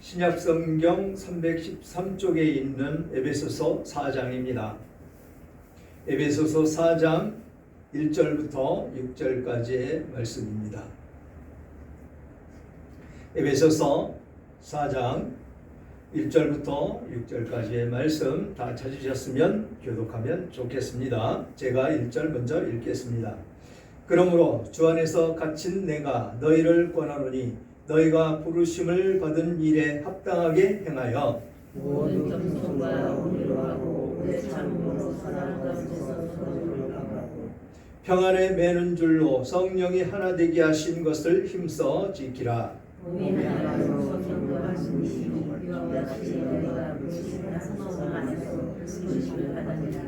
신약성경 313쪽에 있는 에베소서 4장입니다. 에베소서 4장 1절부터 6절까지의 말씀입니다. 에베소서 4장 1절부터 6절까지의 말씀 다 찾으셨으면 교독하면 좋겠습니다. 제가 1절 먼저 읽겠습니다. 그러므로 주 안에서 갇힌 내가 너희를 권하노니 너희가 부르심을 받은 일에 합당하게 행하여 모든 겸손과 온유로 하고 오래 참음으로 선한 것에서 서로를 강하고 평안에 매는 줄로 성령이 하나 되게 하신 것을 힘써 지키라. 몸이 하나로 성령과 하시니 이와 같이 너희가 부르심을 성령 안에서 부르심을 받으리라.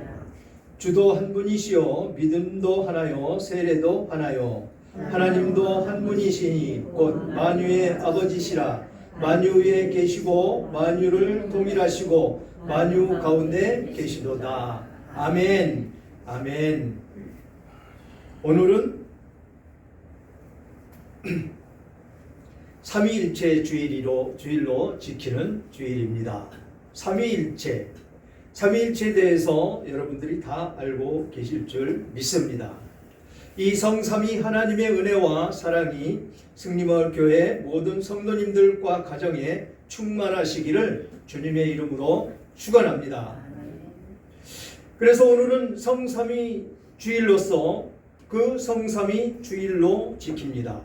주도 한 분이시요 믿음도 하나요 세례도 하나요 하나님도 한 분이시니 곧 만유의 아버지시라. 만유 위에 계시고 만유를 동일하시고 만유 가운데 계시도다. 아멘. 아멘. 오늘은 삼위일체 주일로 지키는 주일입니다. 삼위일체에 대해서 여러분들이 다 알고 계실 줄 믿습니다. 이 성삼위 하나님의 은혜와 사랑이 승리마을 교회 모든 성도님들과 가정에 충만하시기를 주님의 이름으로 축원합니다. 그래서 오늘은 성삼위 주일로서 그 성삼위 주일로 지킵니다.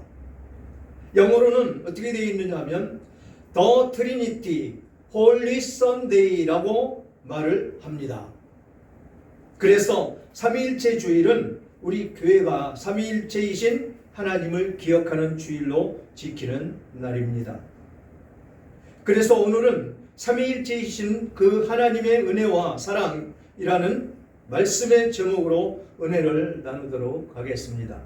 영어로는 어떻게 되어 있느냐 하면 The Trinity Holy Sunday라고 말을 합니다. 그래서 삼위일체 주일은 우리 교회가 삼위일체이신 하나님을 기억하는 주일로 지키는 날입니다. 그래서 오늘은 삼위일체이신 그 하나님의 은혜와 사랑이라는 말씀의 제목으로 은혜를 나누도록 하겠습니다.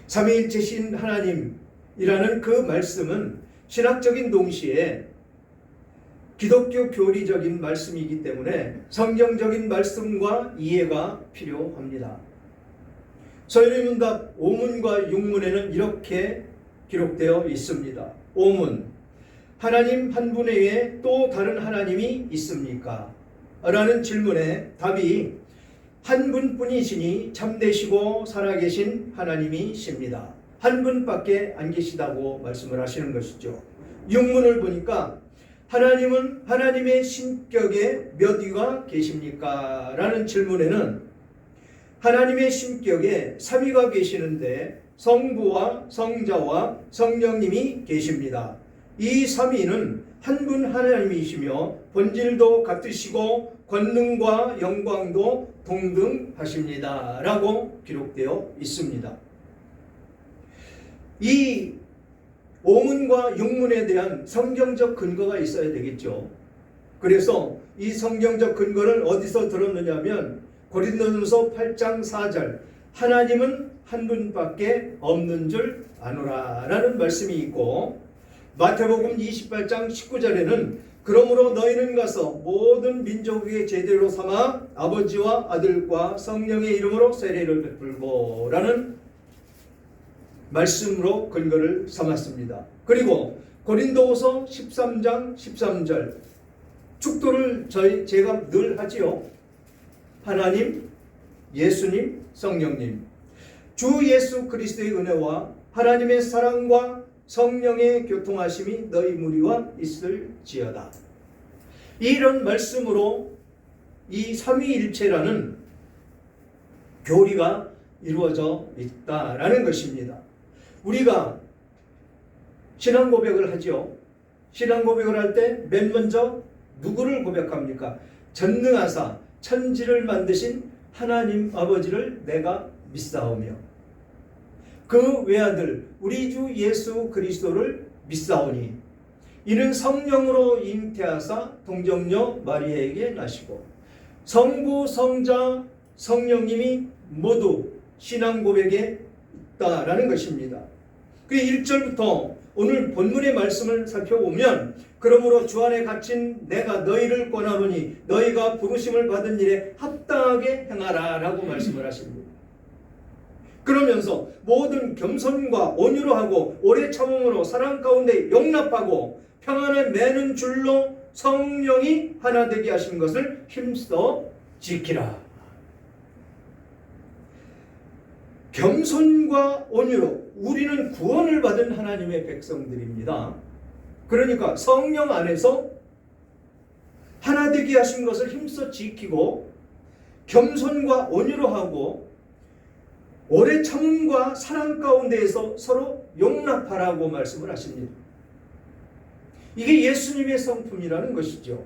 삼위일체신 하나님이라는 그 말씀은 신학적인 동시에 기독교 교리적인 말씀이기 때문에 성경적인 말씀과 이해가 필요합니다. 서열의문답 5문과 6문에는 이렇게 기록되어 있습니다. 5문, 하나님 한 분 외에 또 다른 하나님이 있습니까? 라는 질문에 답이 한 분뿐이시니 참되시고 살아계신 하나님이십니다. 한 분밖에 안 계시다고 말씀을 하시는 것이죠. 6문을 보니까 하나님은 하나님의 신격에 몇 위가 계십니까? 라는 질문에는 하나님의 신격에 3위가 계시는데 성부와 성자와 성령님이 계십니다. 이 3위는 한 분 하나님이시며 본질도 같으시고 권능과 영광도 동등하십니다. 라고 기록되어 있습니다. 이 5문과 6문에 대한 성경적 근거가 있어야 되겠죠. 그래서 이 성경적 근거를 어디서 들었느냐 하면 고린도전서 8장 4절 하나님은 한 분밖에 없는 줄 아노라 라는 말씀이 있고 마태복음 28장 19절에는 그러므로 너희는 가서 모든 민족에게 제대로 삼아 아버지와 아들과 성령의 이름으로 세례를 베풀고 라는 말씀으로 근거를 삼았습니다. 그리고 고린도후서 13장 13절 축도를 제가 늘 하지요. 하나님, 예수님, 성령님 주 예수 그리스도의 은혜와 하나님의 사랑과 성령의 교통하심이 너희 무리와 있을지어다. 이런 말씀으로 이 삼위일체라는 교리가 이루어져 있다라는 것입니다. 우리가 신앙 고백을 하죠. 신앙 고백을 할 때 맨 먼저 누구를 고백합니까? 전능하사 천지를 만드신 하나님 아버지를 내가 믿사오며 그 외아들 우리 주 예수 그리스도를 믿사오니 이는 성령으로 잉태하사 동정녀 마리아에게 나시고 성부 성자 성령님이 모두 신앙 고백에 있다라는 것입니다. 그 1절부터 오늘 본문의 말씀을 살펴보면 그러므로 주 안에 갇힌 내가 너희를 권하노니 너희가 부르심을 받은 일에 합당하게 행하라 라고 말씀을 하십니다. 그러면서 모든 겸손과 온유로 하고 오래 참음으로 사랑 가운데 용납하고 평안에 매는 줄로 성령이 하나 되게 하신 것을 힘써 지키라. 겸손과 온유로 우리는 구원을 받은 하나님의 백성들입니다. 그러니까 성령 안에서 하나 되게 하신 것을 힘써 지키고 겸손과 온유로 하고 오래 참음과 사랑 가운데에서 서로 용납하라고 말씀을 하십니다. 이게 예수님의 성품이라는 것이죠.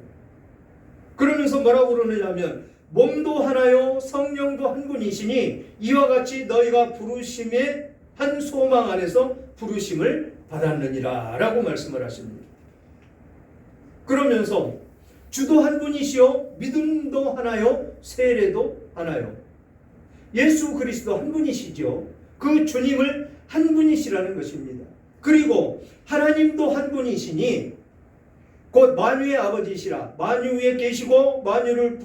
그러면서 뭐라고 그러느냐면 몸도 하나요 성령도 한 분이시니 이와 같이 너희가 부르심의 한 소망 안에서 부르심을 받았느니라 라고 말씀을 하십니다. 그러면서 주도 한 분이시요 믿음도 하나요 세례도 하나요. 예수 그리스도 한 분이시죠. 그 주님을 한 분이시라는 것입니다. 그리고 하나님도 한 분이시니 곧 만유의 아버지시라. 만유 위에 계시고 만유를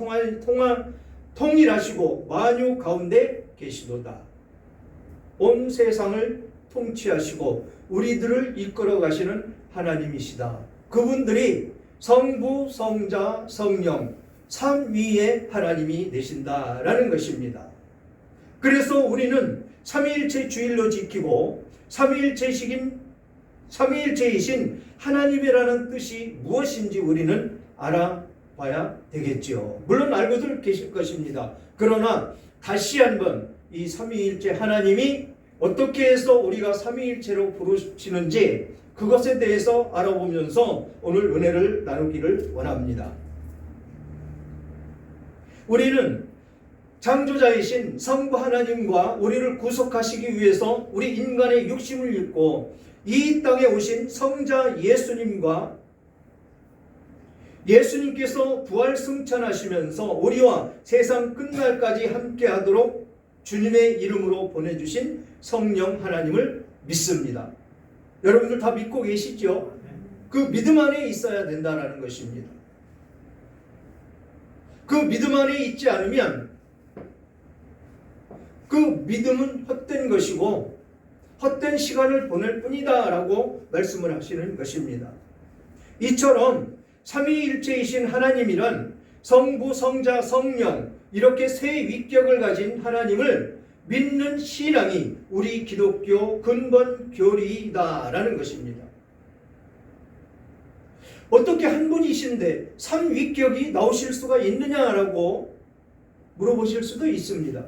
통일하시고 만유 가운데 계시도다. 온 세상을 통치하시고 우리들을 이끌어 가시는 하나님이시다. 그분들이 성부, 성자, 성령 삼위의 하나님이 되신다라는 것입니다. 그래서 우리는 삼위일체 주일로 지키고 삼위일체이신 하나님이라는 뜻이 무엇인지 우리는 알아봐야 되겠죠. 물론 알고들 계실 것입니다. 그러나 다시 한번 이 삼위일체 하나님이 어떻게 해서 우리가 삼위일체로 부르시는지 그것에 대해서 알아보면서 오늘 은혜를 나누기를 원합니다. 우리는 창조자이신 성부 하나님과 우리를 구속하시기 위해서 우리 인간의 육심을 입고 이 땅에 오신 성자 예수님과 예수님께서 부활 승천하시면서 우리와 세상 끝날까지 함께하도록 주님의 이름으로 보내주신 성령 하나님을 믿습니다. 여러분들 다 믿고 계시죠? 그 믿음 안에 있어야 된다는 것입니다. 그 믿음 안에 있지 않으면 그 믿음은 헛된 것이고 헛된 시간을 보낼 뿐이다 라고 말씀을 하시는 것입니다. 이처럼 삼위일체이신 하나님이란 성부, 성자, 성령 이렇게 세 위격을 가진 하나님을 믿는 신앙이 우리 기독교 근본 교리이다라는 것입니다. 어떻게 한 분이신데 삼위격이 나오실 수가 있느냐라고 물어보실 수도 있습니다.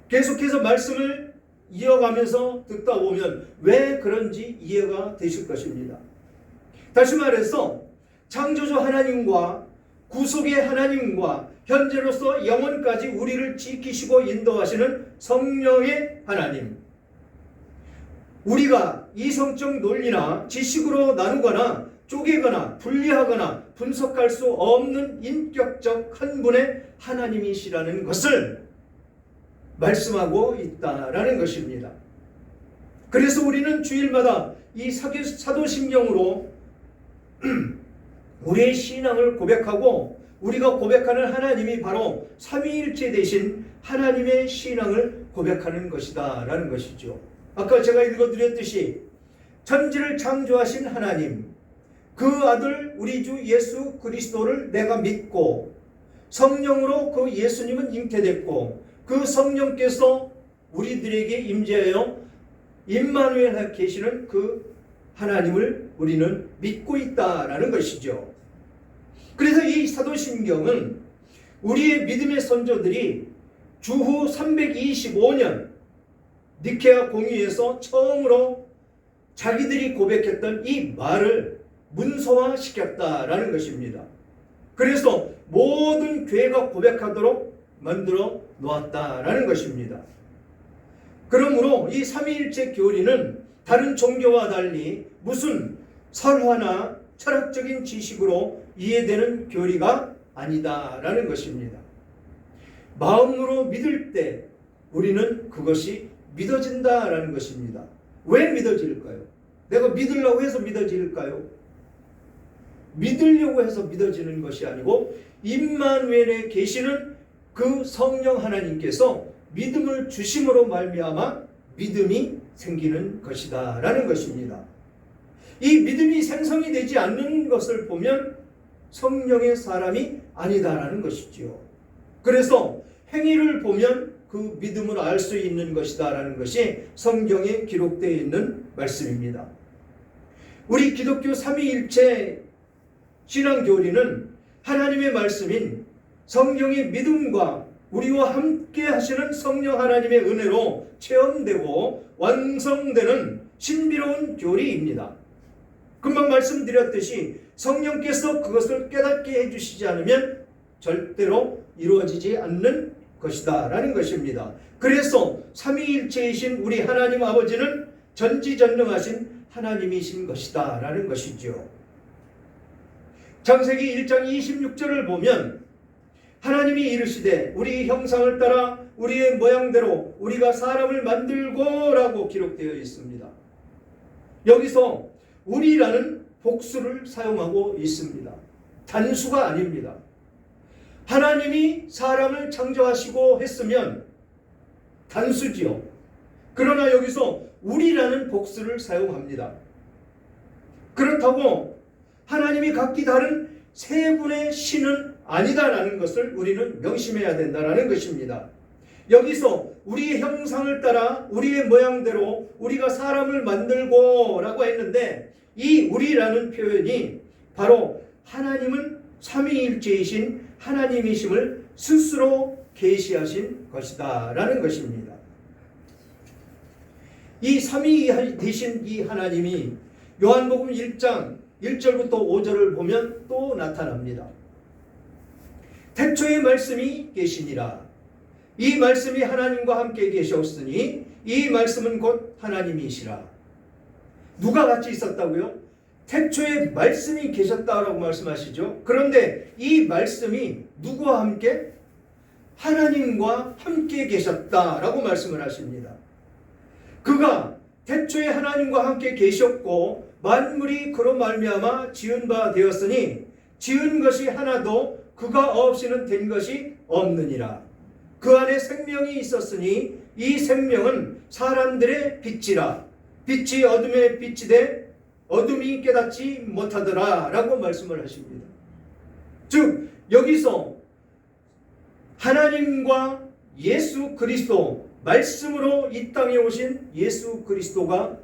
계속해서 말씀을 이어가면서 듣다 보면 왜 그런지 이해가 되실 것입니다. 다시 말해서 창조주 하나님과 구속의 하나님과 현재로서 영원까지 우리를 지키시고 인도하시는 성령의 하나님, 우리가 이성적 논리나 지식으로 나누거나 쪼개거나 분리하거나 분석할 수 없는 인격적 한 분의 하나님이시라는 것을 말씀하고 있다라는 것입니다. 그래서 우리는 주일마다 이 사도신경으로 우리의 신앙을 고백하고 우리가 고백하는 하나님이 바로 삼위일체 되신 하나님의 신앙을 고백하는 것이다 라는 것이죠. 아까 제가 읽어드렸듯이 천지를 창조하신 하나님, 그 아들 우리 주 예수 그리스도를 내가 믿고 성령으로 그 예수님은 잉태됐고 그 성령께서 우리들에게 임재하여 임마누엘 계시는 그 하나님을 우리는 믿고 있다라는 것이죠. 그래서 이 사도신경은 우리의 믿음의 선조들이 주후 325년 니케아 공의에서 처음으로 자기들이 고백했던 이 말을 문서화시켰다라는 것입니다. 그래서 모든 교회가 고백하도록 만들어 놓았다라는 것입니다. 그러므로 이 삼위일체 교리는 다른 종교와 달리 무슨 설화나 철학적인 지식으로 이해되는 교리가 아니다라는 것입니다. 마음으로 믿을 때 우리는 그것이 믿어진다라는 것입니다. 왜 믿어질까요? 내가 믿으려고 해서 믿어질까요? 믿으려고 해서 믿어지는 것이 아니고 임마누엘에 계시는 그 성령 하나님께서 믿음을 주심으로 말미암아 믿음이 생기는 것이다 라는 것입니다. 이 믿음이 생성이 되지 않는 것을 보면 성령의 사람이 아니다라는 것이지요. 그래서 행위를 보면 그 믿음을 알 수 있는 것이다라는 것이 성경에 기록되어 있는 말씀입니다. 우리 기독교 삼위일체 신앙교리는 하나님의 말씀인 성경의 믿음과 우리와 함께 하시는 성령 하나님의 은혜로 체험되고 완성되는 신비로운 교리입니다. 금방 말씀드렸듯이 성령께서 그것을 깨닫게 해주시지 않으면 절대로 이루어지지 않는 것이다 라는 것입니다. 그래서 삼위일체이신 우리 하나님 아버지는 전지전능하신 하나님이신 것이다 라는 것이죠. 창세기 1장 26절을 보면 하나님이 이르시되 우리 형상을 따라 우리의 모양대로 우리가 사람을 만들고 라고 기록되어 있습니다. 여기서 우리라는 복수를 사용하고 있습니다. 단수가 아닙니다. 하나님이 사람을 창조하시고 했으면 단수지요. 그러나 여기서 우리라는 복수를 사용합니다. 그렇다고 하나님이 각기 다른 세 분의 신은 아니다라는 것을 우리는 명심해야 된다라는 것입니다. 여기서 우리의 형상을 따라 우리의 모양대로 우리가 사람을 만들고 라고 했는데 이 우리라는 표현이 바로 하나님은 삼위일체이신 하나님이심을 스스로 계시하신 것이다 라는 것입니다. 이 삼위 되신 이 하나님이 요한복음 1장 1절부터 5절을 보면 또 나타납니다. 태초에 말씀이 계시니라. 이 말씀이 하나님과 함께 계셨으니 이 말씀은 곧 하나님이시라. 누가 같이 있었다고요? 태초에 말씀이 계셨다라고 말씀하시죠. 그런데 이 말씀이 누구와 함께? 하나님과 함께 계셨다라고 말씀을 하십니다. 그가 태초에 하나님과 함께 계셨고 만물이 그로 말미암아 지은 바 되었으니 지은 것이 하나도 그가 없이는 된 것이 없느니라. 그 안에 생명이 있었으니 이 생명은 사람들의 빛이라. 빛이 어둠에 빛이 돼 어둠이 깨닫지 못하더라 라고 말씀을 하십니다. 즉 여기서 하나님과 예수 그리스도, 말씀으로 이 땅에 오신 예수 그리스도가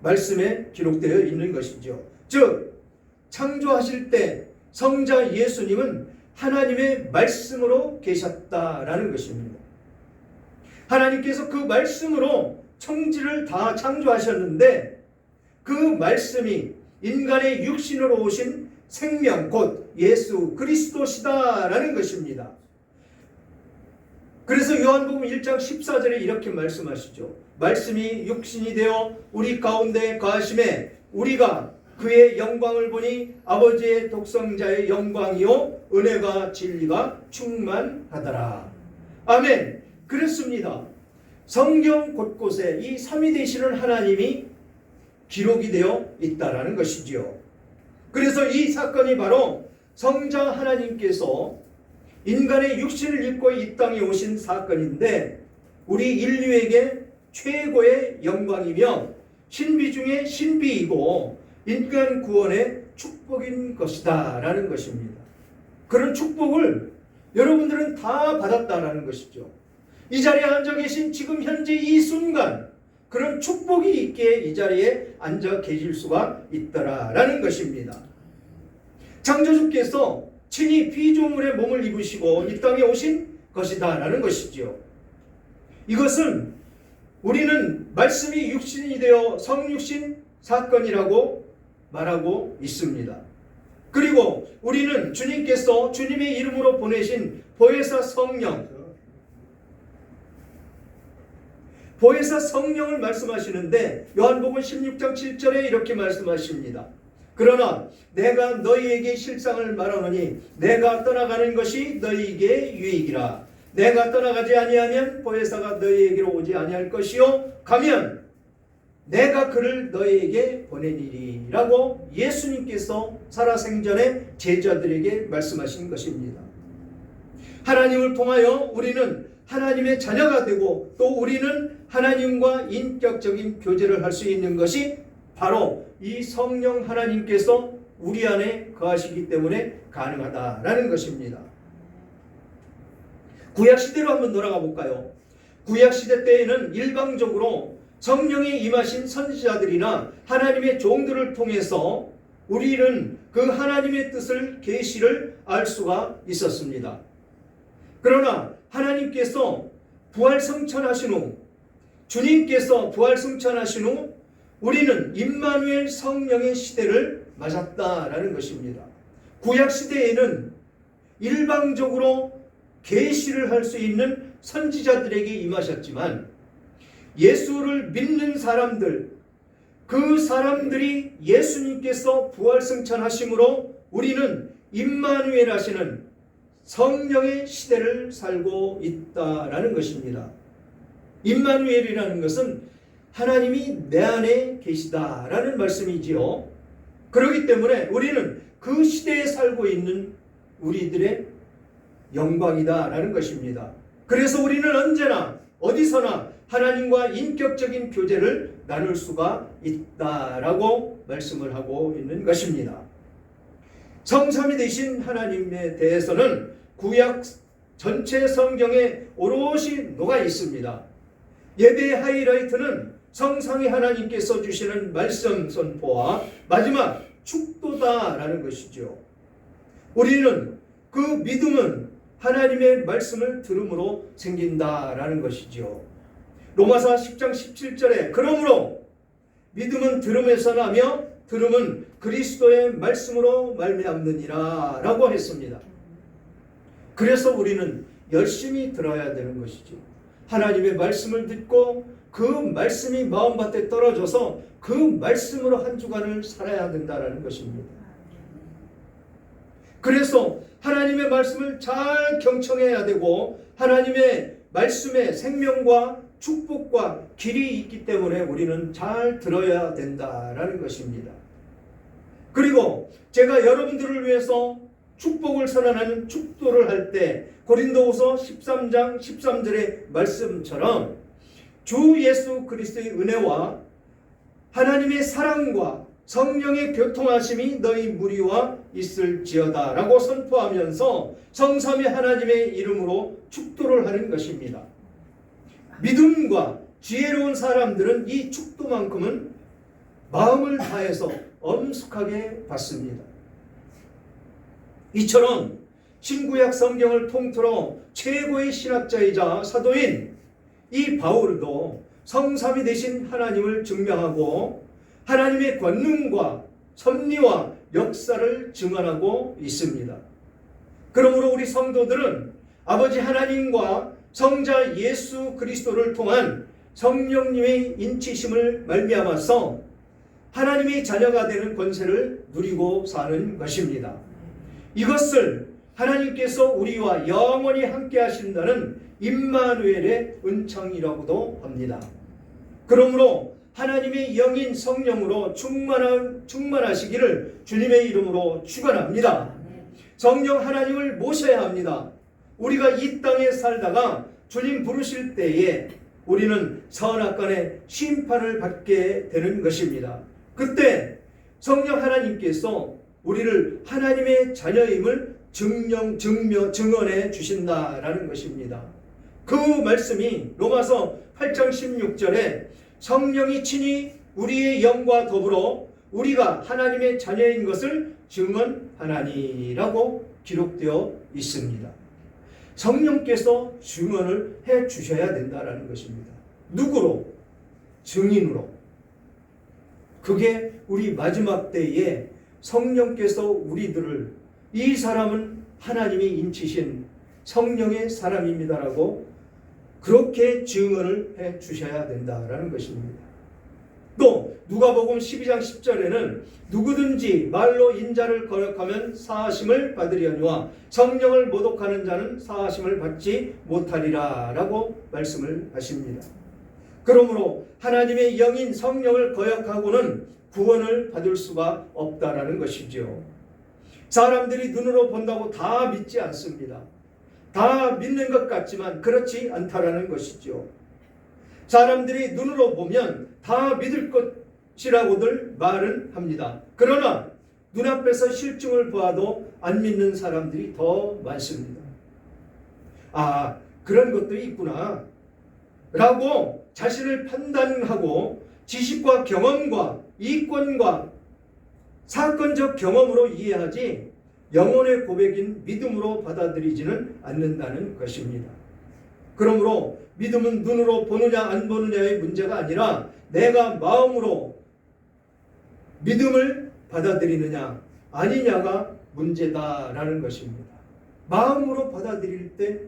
말씀에 기록되어 있는 것이죠. 즉 창조하실 때 성자 예수님은 하나님의 말씀으로 계셨다라는 것입니다. 하나님께서 그 말씀으로 천지를 다 창조하셨는데 그 말씀이 인간의 육신으로 오신 생명 곧 예수 그리스도시다라는 것입니다. 그래서 요한복음 1장 14절에 이렇게 말씀하시죠. 말씀이 육신이 되어 우리 가운데 거하심에 우리가 그의 영광을 보니 아버지의 독생자의 영광이요 은혜가 진리가 충만하더라. 아멘. 그렇습니다. 성경 곳곳에 이 삼위 되시는 하나님이 기록이 되어 있다라는 것이지요. 그래서 이 사건이 바로 성자 하나님께서 인간의 육신을 입고 이 땅에 오신 사건인데 우리 인류에게 최고의 영광이며 신비 중에 신비이고 인간 구원의 축복인 것이다 라는 것입니다. 그런 축복을 여러분들은 다 받았다라는 것이죠. 이 자리에 앉아 계신 지금 현재 이 순간 그런 축복이 있기에 이 자리에 앉아 계실 수가 있더라라는 것입니다. 창조주께서 친히 피조물의 몸을 입으시고 이 땅에 오신 것이다라는 것이지요. 이것은 우리는 말씀이 육신이 되어 성육신 사건이라고 말하고 있습니다. 그리고 우리는 주님께서 주님의 이름으로 보내신 보혜사 성령을 말씀하시는데 요한복음 16장 7절에 이렇게 말씀하십니다. 그러나 내가 너희에게 실상을 말하노니 내가 떠나가는 것이 너희에게 유익이라. 내가 떠나가지 아니하면 보혜사가 너희에게로 오지 아니할 것이요 가면 내가 그를 너희에게 보내니리라고 예수님께서 살아생전에 제자들에게 말씀하신 것입니다. 하나님을 통하여 우리는 하나님의 자녀가 되고 또 우리는 하나님과 인격적인 교제를 할 수 있는 것이 바로 이 성령 하나님께서 우리 안에 거하시기 때문에 가능하다라는 것입니다. 구약시대로 한번 돌아가 볼까요? 구약시대 때에는 일방적으로 성령이 임하신 선지자들이나 하나님의 종들을 통해서 우리는 그 하나님의 뜻을 계시를 알 수가 있었습니다. 그러나 하나님께서 부활승천하신 후, 주님께서 부활승천하신 후 우리는 임마누엘 성령의 시대를 맞았다라는 것입니다. 구약시대에는 일방적으로 계시를 할 수 있는 선지자들에게 임하셨지만 예수를 믿는 사람들, 그 사람들이 예수님께서 부활승천하심으로 우리는 임마누엘 하시는 성령의 시대를 살고 있다라는 것입니다. 임마누엘이라는 것은 하나님이 내 안에 계시다라는 말씀이지요. 그렇기 때문에 우리는 그 시대에 살고 있는 우리들의 영광이다라는 것입니다. 그래서 우리는 언제나 어디서나 하나님과 인격적인 교제를 나눌 수가 있다라고 말씀을 하고 있는 것입니다. 성삼위 되신 하나님에 대해서는 구약 전체 성경에 오롯이 녹아 있습니다. 예배의 하이라이트는 성삼위 하나님께서 주시는 말씀 선포와 마지막 축도다라는 것이죠. 우리는 그 믿음은 하나님의 말씀을 들음으로 생긴다라는 것이죠. 로마서 10장 17절에 그러므로 믿음은 들음에서 나며 들음은 그리스도의 말씀으로 말미암느니라 라고 했습니다. 그래서 우리는 열심히 들어야 되는 것이죠. 하나님의 말씀을 듣고 그 말씀이 마음밭에 떨어져서 그 말씀으로 한 주간을 살아야 된다는 것입니다. 그래서 하나님의 말씀을 잘 경청해야 되고 하나님의 말씀에 생명과 축복과 길이 있기 때문에 우리는 잘 들어야 된다라는 것입니다. 그리고 제가 여러분들을 위해서 축복을 선언하는 축도를 할 때 고린도후서 13장 13절의 말씀처럼 주 예수 그리스도의 은혜와 하나님의 사랑과 성령의 교통하심이 너희 무리와 있을지어다 라고 선포하면서 성삼위 하나님의 이름으로 축도를 하는 것입니다. 믿음과 지혜로운 사람들은 이 축도만큼은 마음을 다해서 엄숙하게 받습니다. 이처럼 신구약 성경을 통틀어 최고의 신학자이자 사도인 이 바울도 성삼위 되신 하나님을 증명하고 하나님의 권능과 섭리와 역사를 증언하고 있습니다. 그러므로 우리 성도들은 아버지 하나님과 성자 예수 그리스도를 통한 성령님의 인치심을 말미암아서 하나님의 자녀가 되는 권세를 누리고 사는 것입니다. 이것을 하나님께서 우리와 영원히 함께 하신다는 임마누엘의 은총이라고도 합니다. 그러므로 하나님의 영인 성령으로 충만하시기를 주님의 이름으로 축원합니다. 성령 하나님을 모셔야 합니다. 우리가 이 땅에 살다가 주님 부르실 때에 우리는 선악간의 심판을 받게 되는 것입니다. 그때 성령 하나님께서 우리를 하나님의 자녀임을 증언해 주신다라는 것입니다. 그 말씀이 로마서 8장 16절에 성령이 친히 우리의 영과 더불어 우리가 하나님의 자녀인 것을 증언하나니라고 기록되어 있습니다. 성령께서 증언을 해 주셔야 된다는 것입니다. 누구로? 증인으로. 그게 우리 마지막 때에 성령께서 우리들을 이 사람은 하나님이 인치신 성령의 사람입니다라고 그렇게 증언을 해 주셔야 된다라는 것입니다. 또 누가복음 12장 10절에는 누구든지 말로 인자를 거역하면 사하심을 받으려니와 성령을 모독하는 자는 사하심을 받지 못하리라 라고 말씀을 하십니다. 그러므로 하나님의 영인 성령을 거역하고는 구원을 받을 수가 없다라는 것이죠. 사람들이 눈으로 본다고 다 믿지 않습니다. 다 믿는 것 같지만 그렇지 않다라는 것이죠. 사람들이 눈으로 보면 다 믿을 것 것이라고들 말은 합니다. 그러나 눈앞에서 실증을 보아도 안 믿는 사람들이 더 많습니다. 아, 그런 것도 있구나 라고 자신을 판단하고 지식과 경험과 이권과 사건적 경험으로 이해하지 영혼의 고백인 믿음으로 받아들이지는 않는다는 것입니다. 그러므로 믿음은 눈으로 보느냐 안 보느냐의 문제가 아니라 내가 마음으로 믿음을 받아들이느냐 아니냐가 문제다라는 것입니다. 마음으로 받아들일 때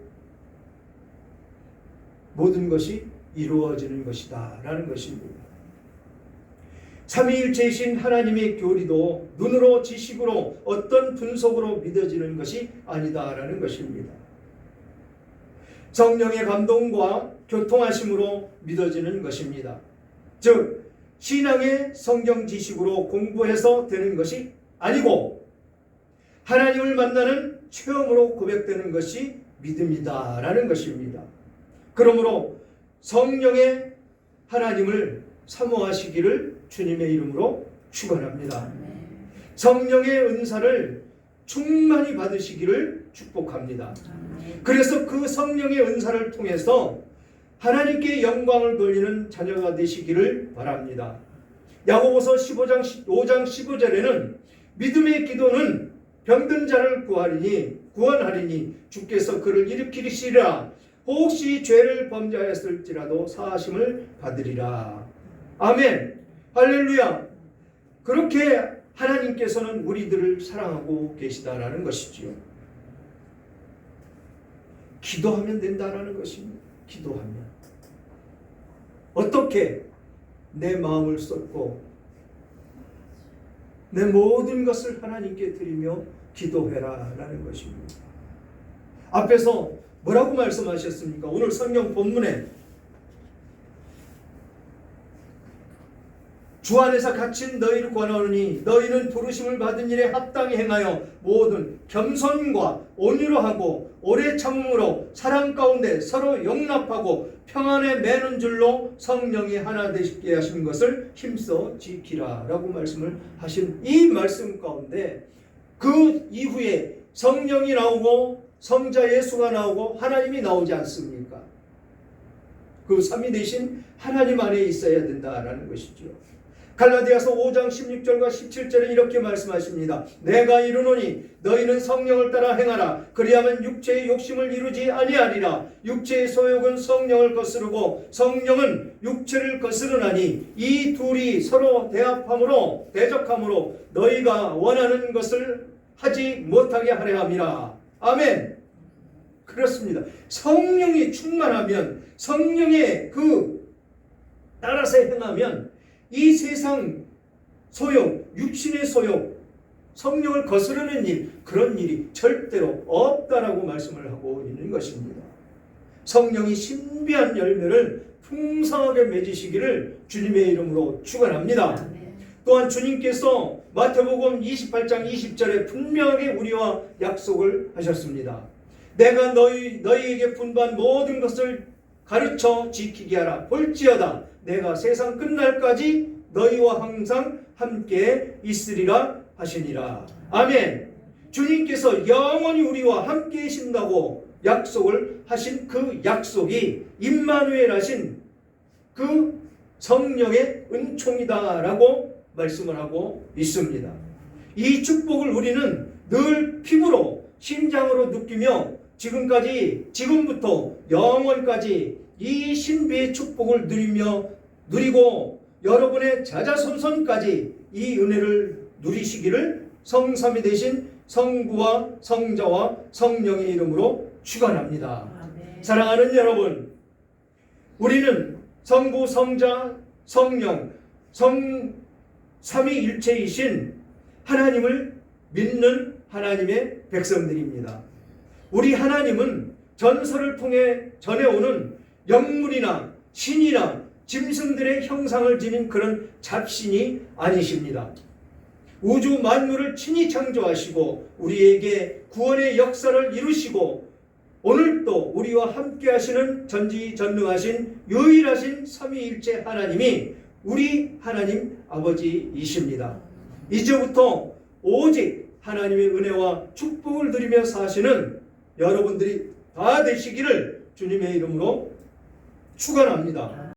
모든 것이 이루어지는 것이다 라는 것입니다. 삼위일체이신 하나님의 교리도 눈으로 지식으로 어떤 분석으로 믿어지는 것이 아니다라는 것입니다. 성령의 감동과 교통하심으로 믿어지는 것입니다. 즉 신앙의 성경 지식으로 공부해서 되는 것이 아니고 하나님을 만나는 체험으로 고백되는 것이 믿음이다라는 것입니다. 그러므로 성령의 하나님을 사모하시기를 주님의 이름으로 축원합니다. 성령의 은사를 충만히 받으시기를 축복합니다. 그래서 그 성령의 은사를 통해서 하나님께 영광을 돌리는 자녀가 되시기를 바랍니다. 야고보서 5장 15절에는 믿음의 기도는 병든 자를 구원하리니 주께서 그를 일으키시리라. 혹시 죄를 범죄하였을지라도 사하심을 받으리라. 아멘. 할렐루야. 그렇게 하나님께서는 우리들을 사랑하고 계시다라는 것이지요. 기도하면 된다라는 것입니다. 기도하면 어떻게 내 마음을 쏟고 내 모든 것을 하나님께 드리며 기도해라 라는 것입니다. 앞에서 뭐라고 말씀하셨습니까? 오늘 성경 본문에 주 안에서 갇힌 너희를 권하노니 너희는 부르심을 받은 일에 합당히 행하여 모든 겸손과 온유로 하고 오래 참음으로 사랑 가운데 서로 용납하고 평안에 매는 줄로 성령이 하나 되시게 하신 것을 힘써 지키라 라고 말씀을 하신 이 말씀 가운데 그 이후에 성령이 나오고 성자 예수가 나오고 하나님이 나오지 않습니까? 그 삼위 되신 하나님 안에 있어야 된다라는 것이죠. 갈라디아서 5장 16절과 17절에 이렇게 말씀하십니다. 내가 이르노니 너희는 성령을 따라 행하라. 그리하면 육체의 욕심을 이루지 아니하리라. 육체의 소욕은 성령을 거스르고 성령은 육체를 거스르나니 이 둘이 서로 대적함으로 너희가 원하는 것을 하지 못하게 하려 함이라. 아멘. 그렇습니다. 성령이 충만하면 성령의 따라서 행하면 이 세상 소욕, 육신의 소욕, 성령을 거스르는 일, 그런 일이 절대로 없다라고 말씀을 하고 있는 것입니다. 성령이 신비한 열매를 풍성하게 맺으시기를 주님의 이름으로 축원합니다. 또한 주님께서 마태복음 28장 20절에 분명하게 우리와 약속을 하셨습니다. 내가 너희에게 분부한 모든 것을 가르쳐 지키게 하라. 볼지어다 내가 세상 끝날까지 너희와 항상 함께 있으리라 하시니라. 아멘. 주님께서 영원히 우리와 함께 계신다고 약속을 하신 그 약속이 임마누엘 하신 그 성령의 은총이다라고 말씀을 하고 있습니다. 이 축복을 우리는 늘 피부로 심장으로 느끼며 지금부터 영원까지 이 신비의 축복을 누리고 여러분의 자자손손까지 이 은혜를 누리시기를 성삼위 되신 성부와 성자와 성령의 이름으로 축원합니다. 사랑하는 여러분, 우리는 성부, 성자, 성령, 삼위일체이신 하나님을 믿는 하나님의 백성들입니다. 우리 하나님은 전설을 통해 전해오는 영물이나 신이나 짐승들의 형상을 지닌 그런 잡신이 아니십니다. 우주 만물을 친히 창조하시고 우리에게 구원의 역사를 이루시고 오늘도 우리와 함께 하시는 전지전능하신 유일하신 삼위일체 하나님이 우리 하나님 아버지이십니다. 이제부터 오직 하나님의 은혜와 축복을 누리며 사시는 여러분들이 다 되시기를 주님의 이름으로 축원합니다.